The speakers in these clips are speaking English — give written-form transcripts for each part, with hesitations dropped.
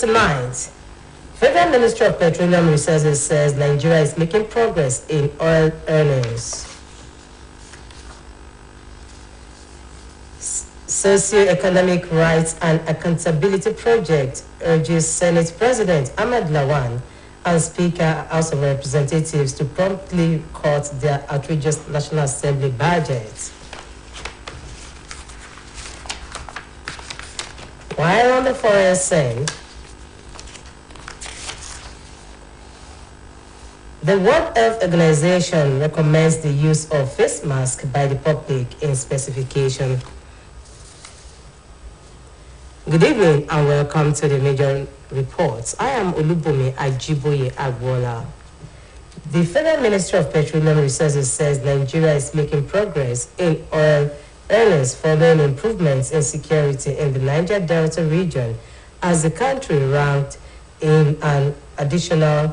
tonight, Federal Ministry of Petroleum Resources says Nigeria is making progress in oil earnings. Socio-Economic Rights and Accountability Project urges Senate President Ahmed Lawan and Speaker House of Representatives to promptly cut their outrageous National Assembly budget. While on the foreign scene, the World Health Organization recommends the use of face masks by the public in specification. Good evening and welcome to the major reports. I am Olubumi Ajiboye Agwola. The Federal Ministry of Petroleum Resources says Nigeria is making progress in oil earnings following improvements in security in the Niger Delta region as the country ranked in an additional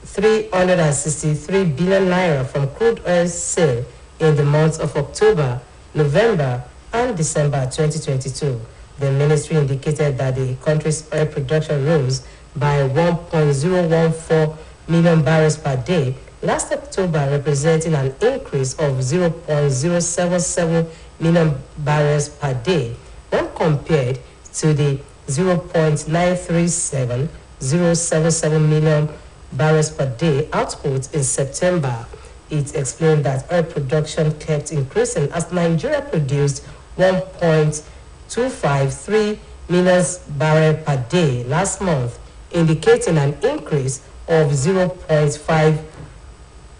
363 billion naira from crude oil sale in the months of October, November, and December 2022. The ministry indicated that the country's oil production rose by 1.014 million barrels per day last October, representing an increase of 0.077 million barrels per day when compared to the 0.937077 million barrels per day output in September. It explained that oil production kept increasing as Nigeria produced 1.253 million barrels per day last month, indicating an increase of 0.5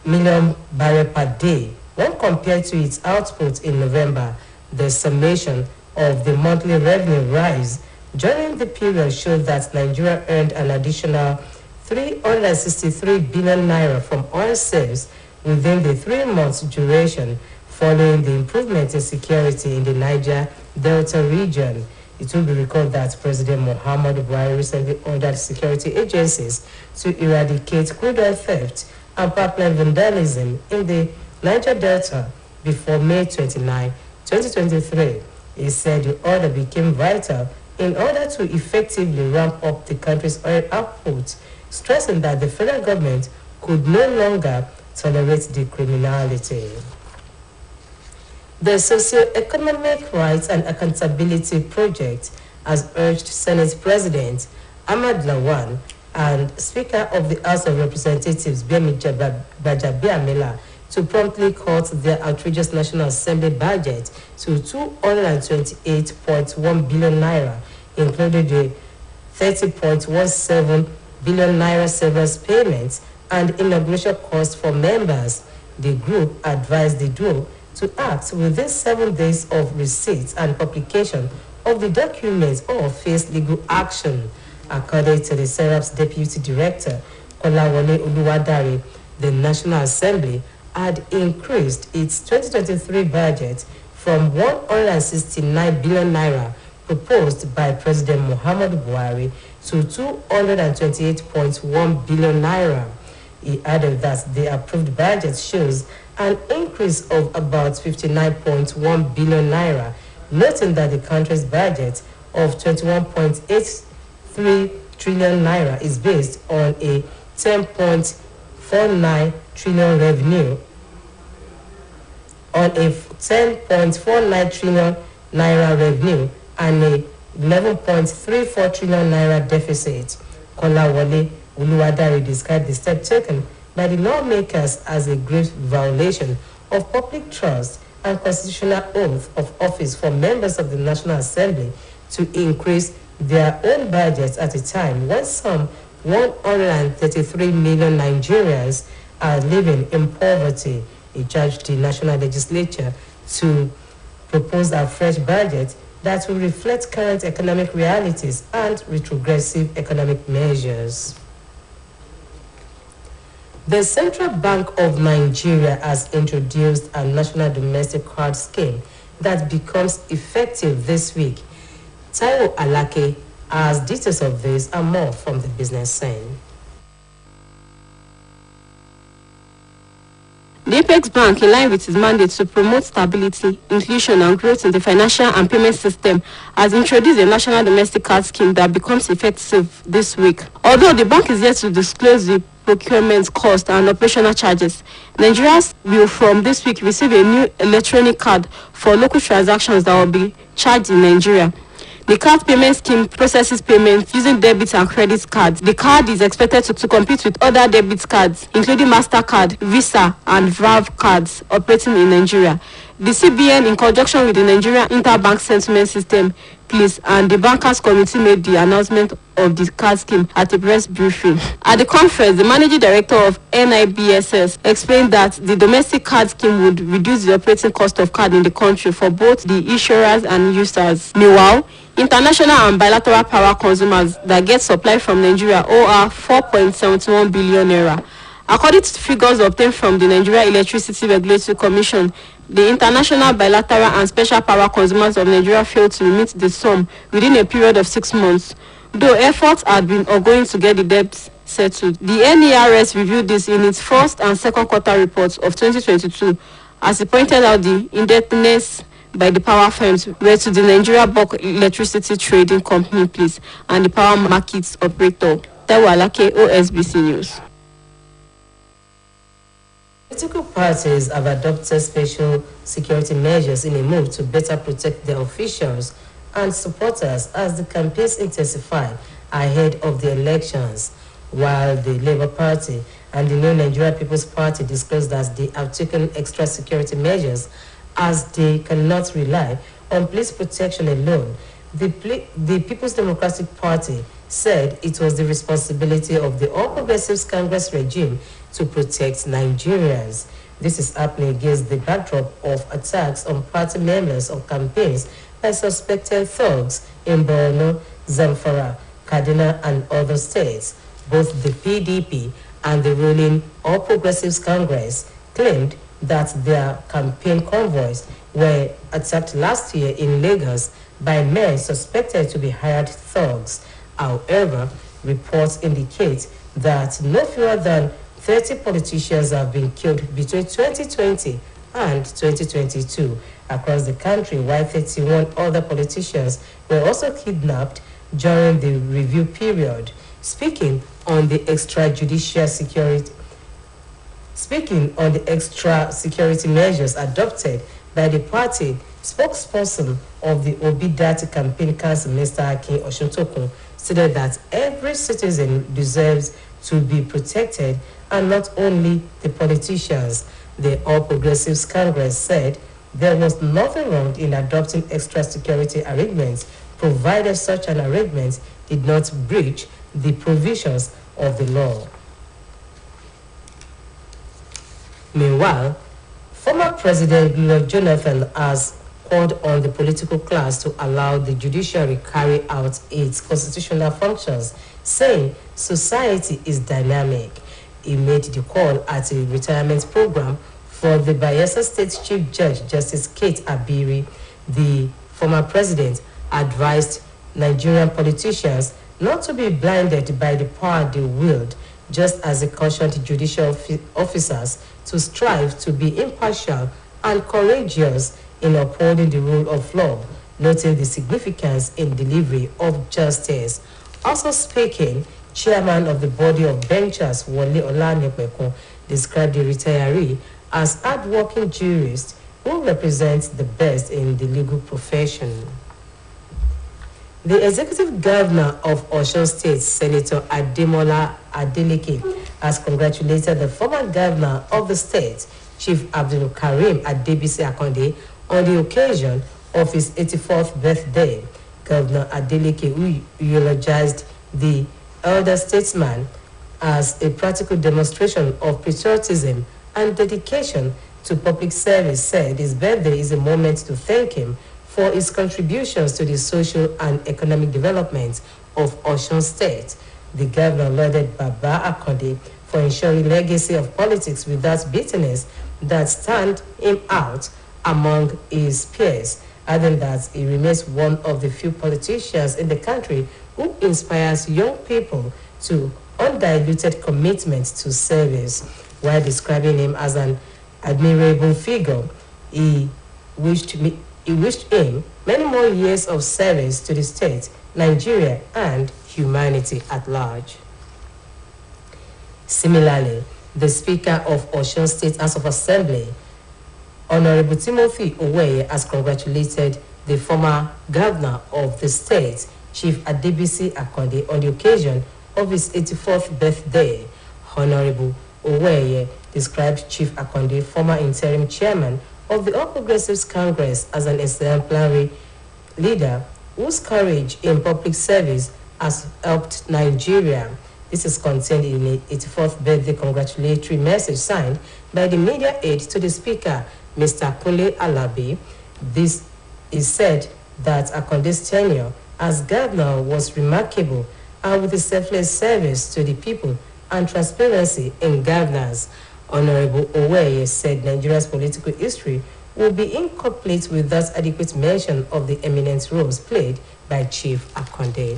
million barrels per day when compared to its output in November. The summation of the monthly revenue rise during the period showed that Nigeria earned an additional 363 billion naira from oil sales within the 3 months duration following the improvement in security in the Niger Delta region. It will be recalled that President Muhammadu Buhari recently ordered security agencies to eradicate crude oil theft and pipeline vandalism in the Niger Delta before May 29, 2023. He said the order became vital in order to effectively ramp up the country's oil output, stressing that the federal government could no longer tolerate the criminality. The Socio-Economic Rights and Accountability Project has urged Senate President Ahmed Lawan and Speaker of the House of Representatives Bemi Gbajabiamila to promptly cut their outrageous National Assembly budget to 228.1 billion naira, including the 30.17 billion naira severance payments and inauguration costs for members. The group advised the duo to act within 7 days of receipt and publication of the documents or face legal action. According to the SERAP's Deputy Director, Kolawole Oluwadare, the National Assembly had increased its 2023 budget from 169 billion naira proposed by President Muhammadu Buhari to 228.1 billion naira. He added that the approved budget shows an increase of about 59.1 billion naira, noting that the country's budget of 21.83 trillion naira is based on a 10.49 trillion revenue, on a 10.49 trillion naira revenue and a 11.34 trillion naira deficit. Kolawole Oluwadare described the step taken by the lawmakers as a grave violation of public trust and constitutional oath of office for members of the National Assembly to increase their own budgets at a time when some 133 million Nigerians are living in poverty. He charged the National Legislature to propose a fresh budget that will reflect current economic realities and retrogressive economic measures. The Central Bank of Nigeria has introduced a national domestic card scheme that becomes effective this week. Taiwo Alake has details of this and more from the business scene. The Apex Bank, in line with its mandate to promote stability, inclusion and growth in the financial and payment system, has introduced a national domestic card scheme that becomes effective this week. Although the bank is yet to disclose the procurement cost and operational charges, Nigerians will from this week receive a new electronic card for local transactions that will be charged in Nigeria. The card payment scheme processes payments using debit and credit cards. The card is expected to compete with other debit cards, including MasterCard, Visa, and Valve cards operating in Nigeria. The CBN, in conjunction with the Nigerian Interbank Settlement System, Police, and the Bankers Committee, made the announcement of the card scheme at a press briefing. At the conference, the managing director of NIBSS explained that the domestic card scheme would reduce the operating cost of card in the country for both the issuers and users. Meanwhile, international and bilateral power consumers that get supply from Nigeria owe 4.71 billion naira. According to figures obtained from the Nigeria Electricity Regulatory Commission, the international, bilateral and special power consumers of Nigeria failed to remit the sum within a period of 6 months, though efforts had been ongoing to get the debt settled. The NERS reviewed this in its first and second quarter reports of 2022, as it pointed out the indebtedness by the power firms were to the Nigeria Bulk Electricity Trading Company, please, and the power markets operator. Taiwo Alake, OSBC News. Political parties have adopted special security measures in a move to better protect their officials and supporters as the campaigns intensify ahead of the elections, while the Labour Party and the New Nigeria People's Party disclosed that they have taken extra security measures as they cannot rely on police protection alone. The People's Democratic Party said it was the responsibility of the All Progressives Congress regime to protect Nigerians. This is happening against the backdrop of attacks on party members of campaigns by suspected thugs in Borno, Zamfara, Kaduna, and other states. Both the PDP and the ruling All Progressives Congress claimed that their campaign convoys were attacked last year in Lagos by men suspected to be hired thugs. However, reports indicate that no fewer than 30 politicians have been killed between 2020 and 2022 across the country, while 31 other politicians were also kidnapped during the review period. Speaking on the extra security measures adopted by the party, spokesperson of the Obidati Campaign Council, Mr. Akin Oshuntokun, stated that every citizen deserves to be protected, and not only the politicians. The All Progressives Congress said there was nothing wrong in adopting extra security arrangements, provided such an arrangement did not breach the provisions of the law. Meanwhile, former President Goodluck Jonathan has called on the political class to allow the judiciary carry out its constitutional functions, saying society is dynamic. He made the call at a retirement program for the Bayelsa State Chief Judge, Justice Kate Abiri. The former president advised Nigerian politicians not to be blinded by the power they wield, just as he cautioned judicial officers to strive to be impartial and courageous in upholding the rule of law, noting the significance in delivery of justice. Also speaking, Chairman of the Body of Benchers, Wole Olanipekun, described the retiree as hard-working jurist who represents the best in the legal profession. The executive governor of Osun State, Senator Ademola Adeleke, has congratulated the former governor of the state, Chief Abdul Karim Adebisi Akonde, on the occasion of his 84th birthday. Governor Adeleke, who eulogized the elder statesman as a practical demonstration of patriotism and dedication to public service, said his birthday is a moment to thank him for his contributions to the social and economic development of Osun State. The governor lauded Baba Akonde for ensuring legacy of politics without bitterness that stand him out among his peers, adding that he remains one of the few politicians in the country who inspires young people to undiluted commitment to service, while describing him as an admirable figure. He wished him many more years of service to the state, Nigeria, and humanity at large. Similarly, the Speaker of Osun State House of Assembly, Honorable Timothy Oweye, has congratulated the former governor of the state, Chief Adebisi Akande, on the occasion of his 84th birthday. Honorable Oweye described Chief Akande, former interim chairman of the All Progressives Congress, as an exemplary leader whose courage in public service has helped Nigeria. This is contained in the 84th birthday congratulatory message signed by the media aide to the Speaker, Mr. Kunle Alabi. This is said that Akonde's tenure as governor was remarkable, and with his selfless service to the people and transparency in governance. Honorable Oweye said Nigeria's political history will be incomplete without adequate mention of the eminent roles played by Chief Akande.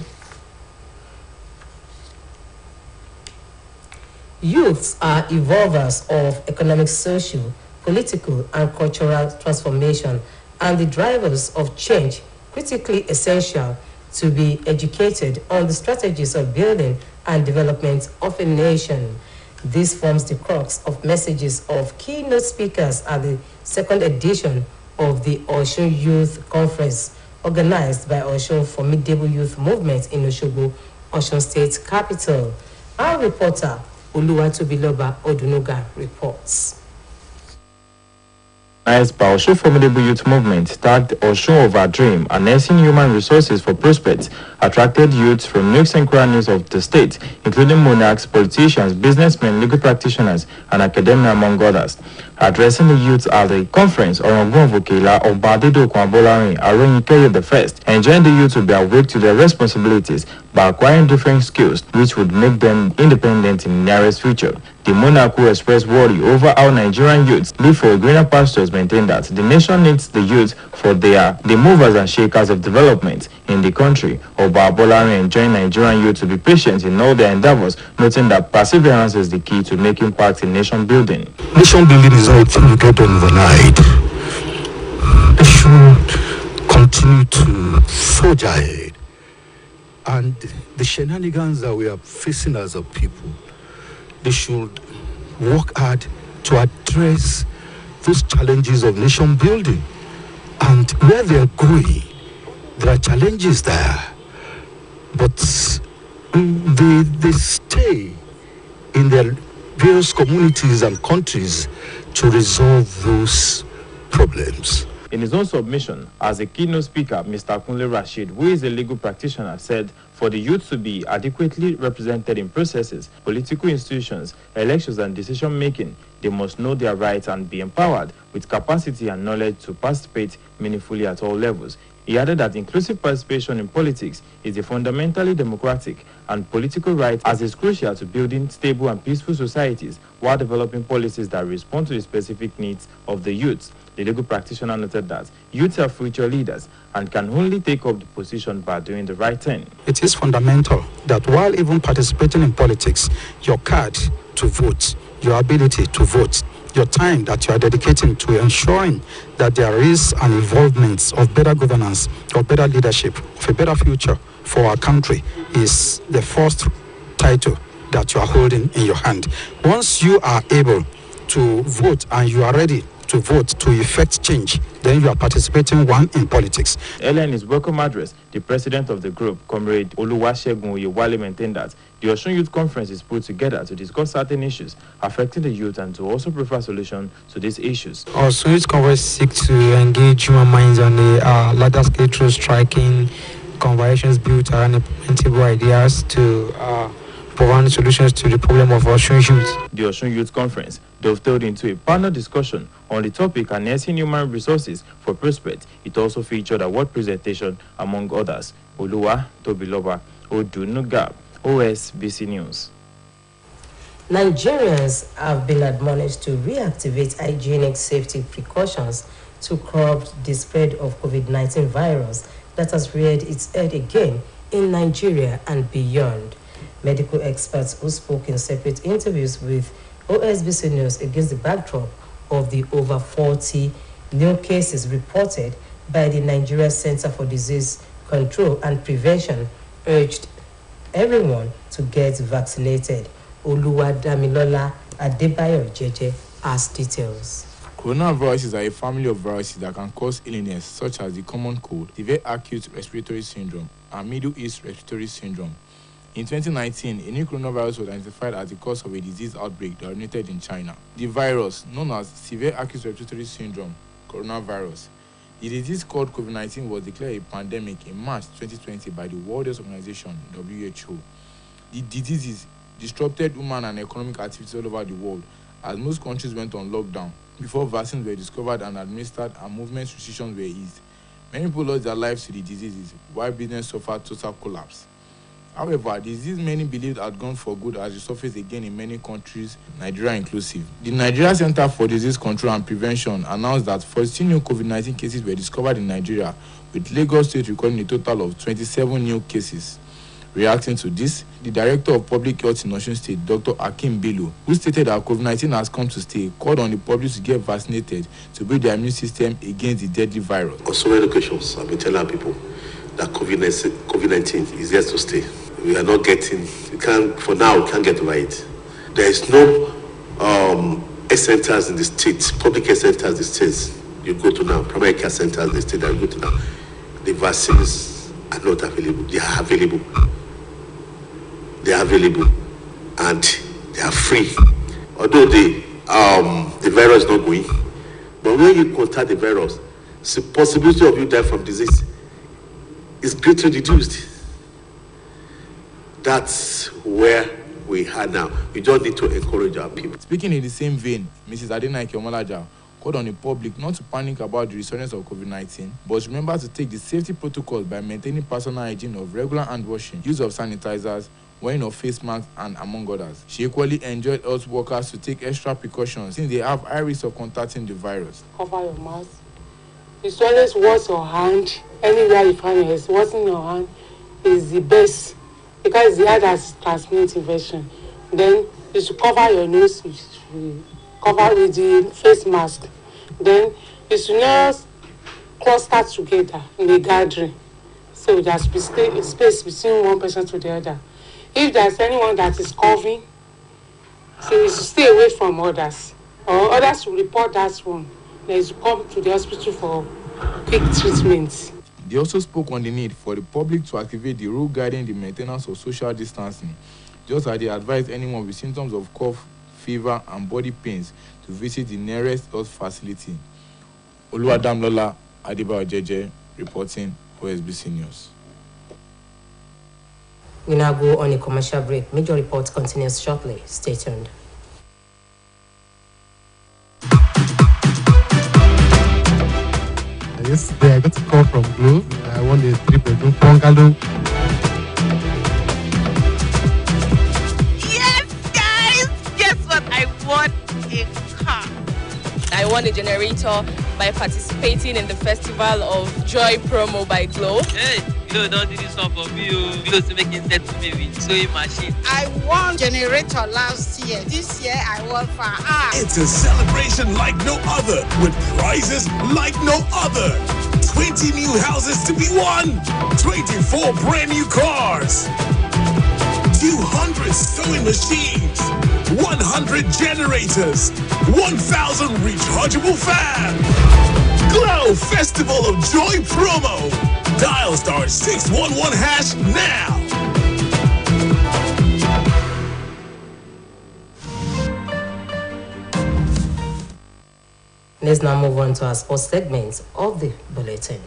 Youths are evolvers of economic, social, political, and cultural transformation, and the drivers of change, critically essential to be educated on the strategies of building and development of a nation. This forms the crux of messages of keynote speakers at the second edition of the Osun Youth Conference, organized by Osun Formidable Youth Movement in Osogbo, Osun State capital. Our reporter, Oluwatobiloba Odunuga, reports. Organized by Osun Formidable Youth Movement, tagged Osun of Our Dream, and nursing human resources for prospects, attracted youths from nooks and crannies of the state, including monarchs, politicians, businessmen, legal practitioners, and academia, among others. Addressing the youths at the conference, Orongbon Vokela Obadedo Kwambolarin Aroyinkeyo I enjoined the youth to be awake to their responsibilities by acquiring different skills which would make them independent in the nearest future. The monarch, who expressed worry over how Nigerian youths live for greener pastures, maintained that the nation needs the youth for the movers and shakers of development in the country. Oba Abolari enjoined Nigerian youth to be patient in all their endeavors, noting that perseverance is the key to making impact in nation building. Nation building is not a thing you get done overnight. They should continue to forge ahead. And the shenanigans that we are facing as a people, they should work hard to address those challenges of nation building. And where they are going, there are challenges there. But they stay in their various communities and countries to resolve those problems. In his own submission, as a keynote speaker, Mr. Kunle Rashid, who is a legal practitioner, said for the youth to be adequately represented in processes, political institutions, elections, and decision-making, they must know their rights and be empowered with capacity and knowledge to participate meaningfully at all levels. He added that inclusive participation in politics is a fundamentally democratic and political right, as is crucial to building stable and peaceful societies while developing policies that respond to the specific needs of the youth. The legal practitioner noted that youths are future leaders and can only take up the position by doing the right thing. It is fundamental that while even participating in politics, your card to vote, your ability to vote, your time that you are dedicating to ensuring that there is an involvement of better governance, of better leadership, of a better future for our country is the first title that you are holding in your hand. Once you are able to vote and you are ready to vote to effect change, then you are participating in politics. Earlier in his welcome address, the president of the group, Comrade Oluwasegun Oyewale, maintained that the Osun Youth Conference is put together to discuss certain issues affecting the youth and to also prefer solutions to these issues. Osun Youth Conference seeks to engage human minds on the larger scale through striking conversations built around implementable ideas to provide solutions to the problem of Osun youth. The Osun Youth Conference dovetailed into a panel discussion on the topic harnessing human resources for prospect. It also featured a word presentation among others. Oluwatobiloba Odunuga, OSBC News. Nigerians have been admonished to reactivate hygienic safety precautions to curb the spread of COVID-19 virus that has reared its head again in Nigeria and beyond. Medical experts who spoke in separate interviews with OSBC News against the backdrop of the over 40 new cases reported by the Nigeria Center for Disease Control and Prevention, urged everyone to get vaccinated. Oluwadamilola Adebayo Jeje has details. Coronaviruses are a family of viruses that can cause illness such as the common cold, severe acute respiratory syndrome, and Middle East respiratory syndrome. In 2019, a new coronavirus was identified as the cause of a disease outbreak that originated in China. The virus, known as severe acute respiratory syndrome, coronavirus. The disease called COVID-19 was declared a pandemic in March 2020 by the World Health Organization, WHO. The diseases disrupted human and economic activities all over the world as most countries went on lockdown before vaccines were discovered and administered and movement restrictions were eased. Many people lost their lives to the diseases, while business suffered total collapse. However, the disease many believed had gone for good has resurfaced again in many countries, Nigeria inclusive. The Nigeria Center for Disease Control and Prevention announced that 42 new COVID-19 cases were discovered in Nigeria, with Lagos State recording a total of 27 new cases. Reacting to this, the Director of Public Health in Osun State, Dr. Akim Bello, who stated that COVID-19 has come to stay, called on the public to get vaccinated to build their immune system against the deadly virus. On so many occasions, I've been telling people that COVID-19 is here to stay. We are not getting, for now, we can't get right. There is no health centers in the state, public health centers in the states you go to now, primary care centers in the state that you go to now. The vaccines are not available. They are available. They are available and they are free. Although the virus is not going, but when you contact the virus, the possibility of you die from disease is greatly reduced. That's where we are now. We just need to encourage our people. Speaking in the same vein, Mrs. Adenaike Omolaja called on the public not to panic about the resurgence of COVID-19, but remember to take the safety protocols by maintaining personal hygiene of regular hand washing, use of sanitizers, wearing of face masks, and among others. She equally enjoyed health workers to take extra precautions since they have high risk of contacting the virus. Cover your mouth. It's always wash your hand. Anywhere you find it, washing your hand is the best because the other is transmitted infection. Then you should cover your nose, you should cover with the face mask. Then you should not cluster together in a gathering. So there should be space between one person to the other. If there's anyone that is coughing, so you should stay away from others. Or others will report that one. Then you should come to the hospital for quick treatment. They also spoke on the need for the public to activate the rule guiding the maintenance of social distancing, just as they advised anyone with symptoms of cough, fever, and body pains to visit the nearest health facility. Oluwadamilola Adebayo Jeje reporting OSBC News. We now go on a commercial break. Major report continues shortly. Stay tuned. Yesterday I got a call from Glow. I want a 3-bedroom bungalow. Yes, guys! Guess what? I won a car. I won a generator by participating in the Festival of Joy promo by Glow. Hey, don't do this one for me. You to make it set to me with sewing machine. I won generator last year. This year I won for It's a celebration like no other, with prizes like no other. 20 new houses to be won. 24 brand new cars. 200 sewing machines. 100 generators. 1,000 rechargeable fans. Glow Festival of Joy promo. Dial *611# now. Let's now move on to our sports segment of the bulletin.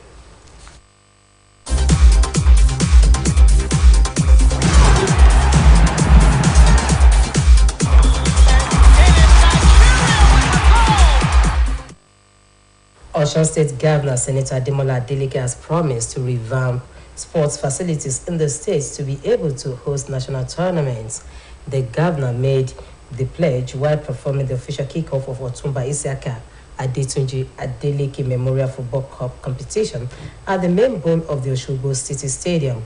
Osun State Governor Senator Ademola Adeleke has promised to revamp sports facilities in the state to be able to host national tournaments. The governor made the pledge while performing the official kickoff of Otumba Isiaka Adetunji Adeleke Memorial Football Cup competition at the main bowl of the Osogbo City Stadium.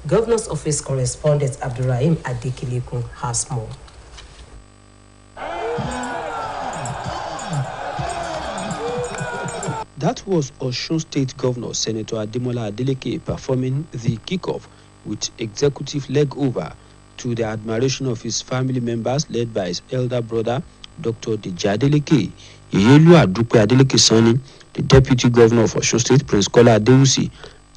Governor's Office correspondent Abdurrahim Adekelekun has more. That was Osun State Governor Senator Ademola Adeleke performing the kickoff with executive leg over to the admiration of his family members led by his elder brother, Dr. Deji Adeleke. Yeyelu Adupe Adeleke Sani, the Deputy Governor of Osun State, Prince Kola Adewusi,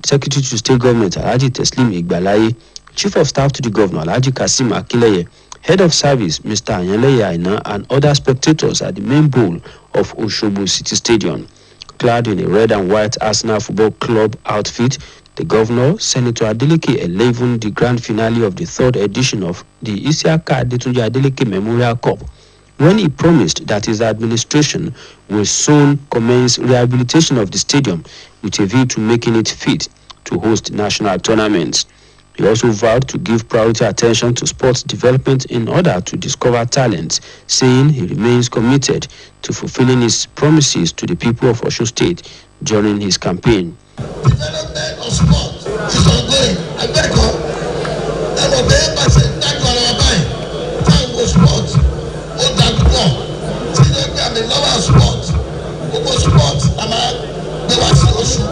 Secretary to State Government Alhaji Teslim Igbalaye, Chief of Staff to the Governor Alhaji Kasim Akinleye, Head of Service Mr. Anyanleye Aina, and other spectators at the main bowl of Osogbo City Stadium. Clad in a red and white Arsenal Football Club outfit, the Governor, Senator Adeleke, enlivened the grand finale of the third edition of the Isiaka Adetunji Adeleke Memorial Cup, when he promised that his administration will soon commence rehabilitation of the stadium with a view to making it fit to host national tournaments. He also vowed to give priority attention to sports development in order to discover talents, saying he remains committed to fulfilling his promises to the people of Osun State during his campaign. Development of sport is ongoing. I beg you, and obey by saying that you are buying. Time for sport. Oh, that one. See, they can be lower sport. Over sport, I'm a Osun.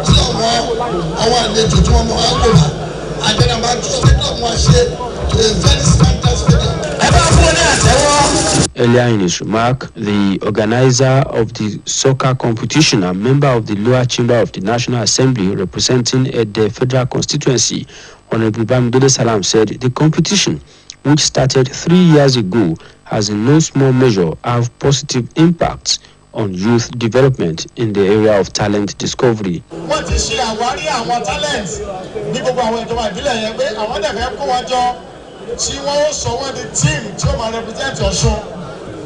See, I want to do one. And then I'm about to step up my shit to a very standard stadium. Earlier in his remark, the organizer of the soccer competition and member of the lower chamber of the National Assembly representing the federal constituency, Honorable Bamidele Salam, said the competition, which started 3 years ago, has in no small measure have positive impacts on youth development in the area of talent discovery. What is she àwárí àwọn talents ní gbogbo àwọn ìjọba ìbílẹ̀ yẹn pé àwọn dẹ̀fẹ̀ kó wọn jọ tí wọ́n ó sọ wọ́n di team tí ó máa represent Ọ̀ṣun.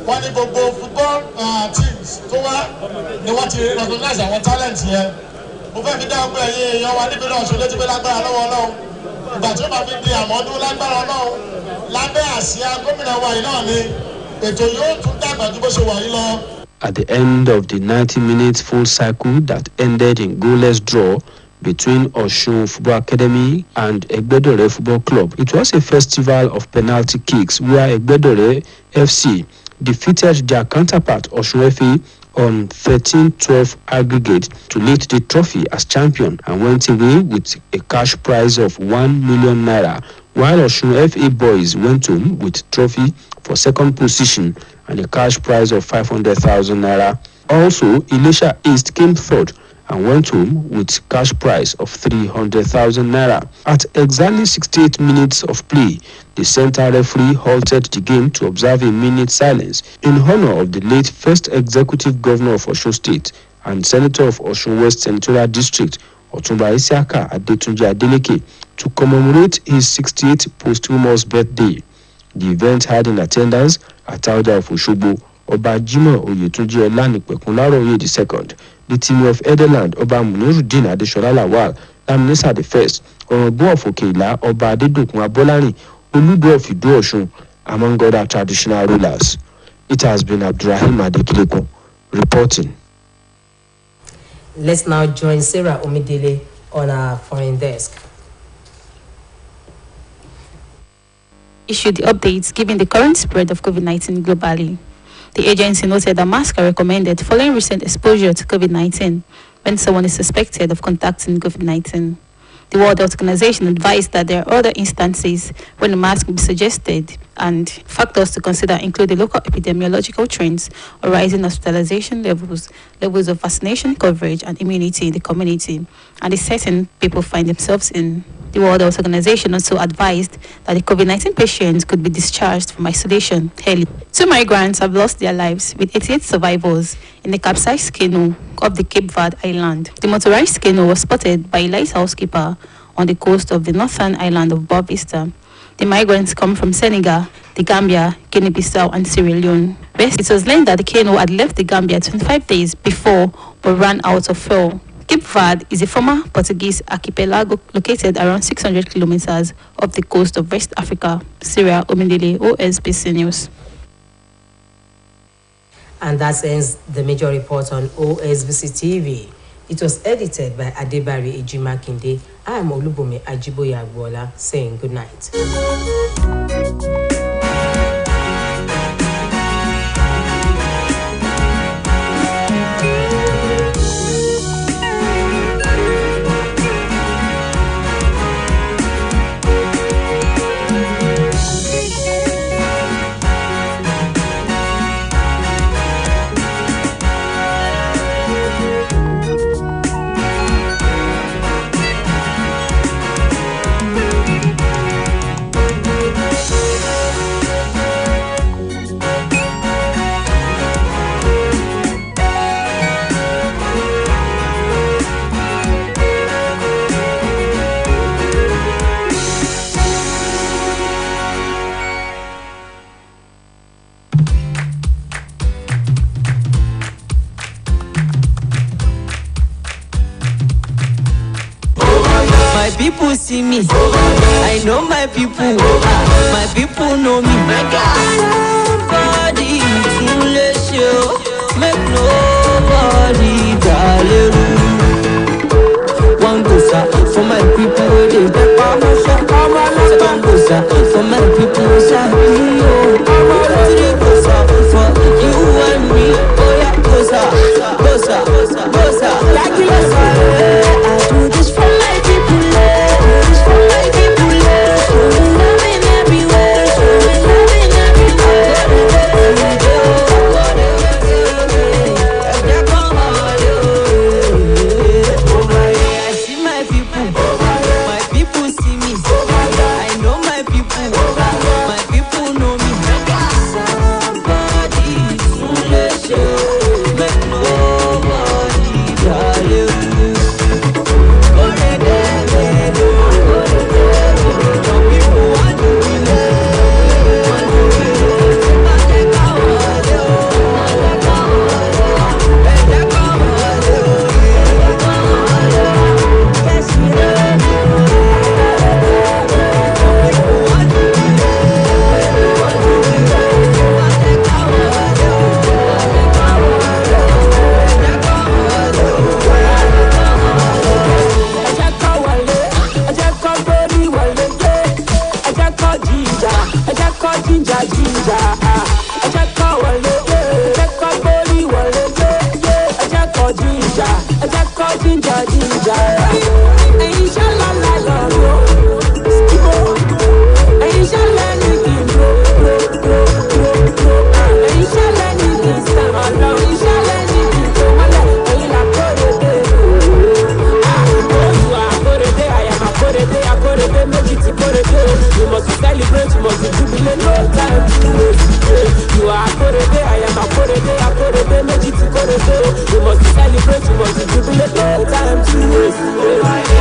Wọ́n ní gbogbo football teams tó wá ni wọ́n ti recognize àwọn talent yẹn. Mo fẹ́ fi dá ọgbẹ́ ẹ̀yẹ èèyàn wa níbi náà Ọ̀ṣun létí pé lágbára lọ́wọ́ Ọlọ́run. Ìgbà tí ó máa fi di àmọ́dún lágbára Ọlọ́run lábẹ́ àsíá gómìnà wa yìí náà ni ètò yóò tún dàgbà ju bó ṣe wà yìí lọ. At the end of the 90-minute full cycle that ended in goalless draw between Osun Football Academy and Egbedore Football Club, it was a festival of penalty kicks where Egbedore FC defeated their counterpart Osun FA on 13-12 aggregate to lift the trophy as champion and went away with a cash prize of 1 million naira, while Osun FA boys went home with trophy for second position and a cash prize of 500,000 naira. Also, Ilesha East came third and went home with cash prize of 300,000 naira. At exactly 68 minutes of play, the center referee halted the game to observe a minute silence in honor of the late first executive governor of Osun State and senator of Osun West Senatorial District, Otunba Isiaka Adetunji Adeleke, to commemorate his 68th posthumous birthday. The event had in attendance Atauda of Osogbo, Oba Jimoh Oyetunji Olanipekunlaro Oye II, the team of Edeland, Oba Munirudin Adeshola Lawal, Laminisa I, Honorable of Okeila, Oba Adedokun Abolari, Oludo of Ido Osun, among other traditional rulers. It has been Abdurrahim Adekilekun reporting. Let's now join Sarah Omidele on our foreign desk. Issued the updates given the current spread of COVID-19 globally. The agency noted that masks are recommended following recent exposure to COVID-19 when someone is suspected of contacting COVID-19. The World Health Organization advised that there are other instances when a mask will be suggested, and factors to consider include the local epidemiological trends or rising hospitalization levels, levels of vaccination coverage and immunity in the community, and the setting people find themselves in. The World Health Organization also advised that the COVID-19 patients could be discharged from isolation early. 2 migrants have lost their lives, with 88 survivors in the capsized canoe off the Cape Verde island. The motorized canoe was spotted by a lighthouse keeper on the coast of the northern island of Boa Vista. The migrants come from Senegal, the Gambia, Guinea-Bissau, and Sierra Leone. It was learned that the canoe had left the Gambia 25 days before but ran out of fuel. Cape Verde is a former Portuguese archipelago located around 600 kilometers off the coast of West Africa. Syria Omidele, OSBC News. And that ends the major report on OSBC TV. It was edited by Adebari Ejimakinde. I am Olubumi Ajiboye Agbola saying good night. My people see me, I know my people know me. Nobody to let you, make nobody darling. One goes out for my people where they step on my shop. Second goes out for my people who say three goes out for you and me. Oh yeah, goes out. Like you I do this for my people, this for my people. Show me loving everywhere, show me loving everywhere. I see my people see me. I know my people know me. Somebody soon let you make nobody darling. You must celebrate, you must jubilate, no time to waste. You are Korebe, I am a Korebe, Magic Korebe. You must celebrate, you must jubilate, no time to waste.